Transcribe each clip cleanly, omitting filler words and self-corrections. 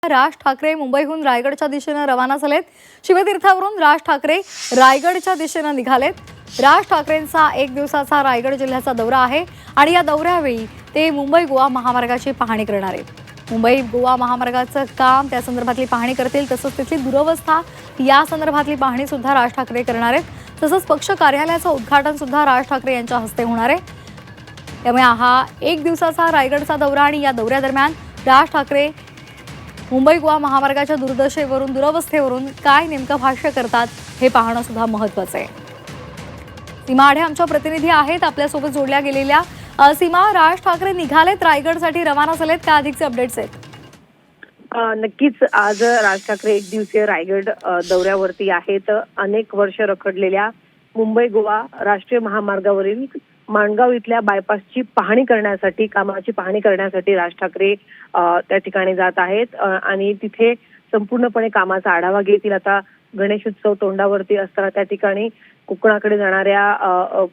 राज ठाकरे मुंबईहून रायगडच्या दिशेने रवाना झालेत। शिवतीर्थावरून राज ठाकरे रायगडच्या दिशेने निघालेत। राज ठाकरेंचा एक दिवसाचा रायगड जिल्ह्याचा दौरा आहे आणि या दौऱ्यावेळी ते मुंबई गोवा महामार्गाची पाहणी करणार आहेत। मुंबई गोवा महामार्गाचं काम त्या संदर्भातली पाहणी करतील, तसंच तिथली दुरवस्था या संदर्भातली पाहणी सुद्धा राज ठाकरे करणार आहेत। तसंच पक्ष कार्यालयाचं उद्घाटन सुद्धा राज ठाकरे यांच्या हस्ते होणार आहे। त्यामुळे हा एक दिवसाचा रायगडचा दौरा आणि या दौऱ्यादरम्यान राज ठाकरे मुंबई गोवा महामार्गाच्या दुरवस्थेवरून काय नेमकं भाष्य करतात हे पाहणं सुद्धा महत्त्वाचं आहे। सीमा आढे आमच्या प्रतिनिधी आहेत आपल्यासोबत जोडल्या गेलेल्या। सीमा, राज ठाकरे निघालेत रायगडसाठी रवाना झालेत, काय अधिकचे अपडेट्स आहेत? नक्कीच आज राज ठाकरे एक दिवसीय रायगड दौऱ्यावरती आहेत। अनेक वर्ष रखडलेल्या मुंबई गोवा राष्ट्रीय महामार्गावरील माणगाव इथल्या बायपासची पाहणी करण्यासाठी, कामाची पाहणी करण्यासाठी राज ठाकरे त्या ठिकाणी जात आहेत आणि तिथे संपूर्णपणे कामाचा आढावा घेतील। आता गणेश उत्सव तोंडावरती असताना त्या ठिकाणी कोकणाकडे जाणाऱ्या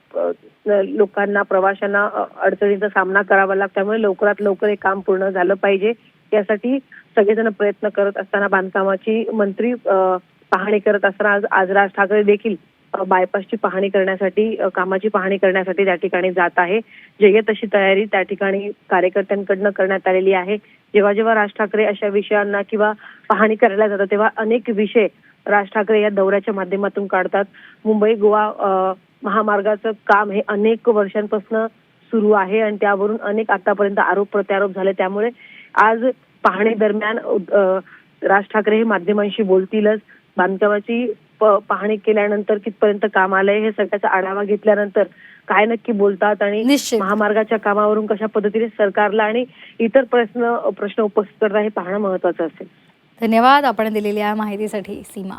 लोकांना, प्रवाशांना अडचणींचा सामना करावा लागतो, त्यामुळे लवकरात लवकर हे काम पूर्ण झालं पाहिजे यासाठी सगळेजण प्रयत्न करत असताना बांधकामाची मंत्री पाहणी करत असताना आज राज ठाकरे देखील बायपासची पाहणी करण्यासाठी, कामाची पाहणी करण्यासाठी त्या ठिकाणी जात आहे। जय्यत तशी तयारी त्या ठिकाणी कार्यकर्त्यांकडनं करण्यात आलेली आहे। जेव्हा जेव्हा राज ठाकरे अशा विषयांना किंवा पाहणी करायला जातात तेव्हा अनेक विषय राज ठाकरे या दौऱ्याच्या माध्यमातून काढतात। मुंबई गोवा महामार्गाचं काम हे अनेक वर्षांपासून सुरू आहे आणि त्यावरून अनेक आतापर्यंत आरोप प्रत्यारोप झाले, त्यामुळे आज पाहणी दरम्यान राज ठाकरे हे माध्यमांशी बोलतीलच। बांधकामाची पाहणी केल्यानंतर कितपर्यंत काम आलंय हे सगळ्याचा आढावा घेतल्यानंतर काय नक्की बोलतात आणि महामार्गाच्या कामावरून कशा पद्धतीने सरकारला आणि इतर प्रश्न उपस्थित करतात हे पाहणं महत्त्वाचं असेल। धन्यवाद आपण दिलेल्या माहितीसाठी सीमा।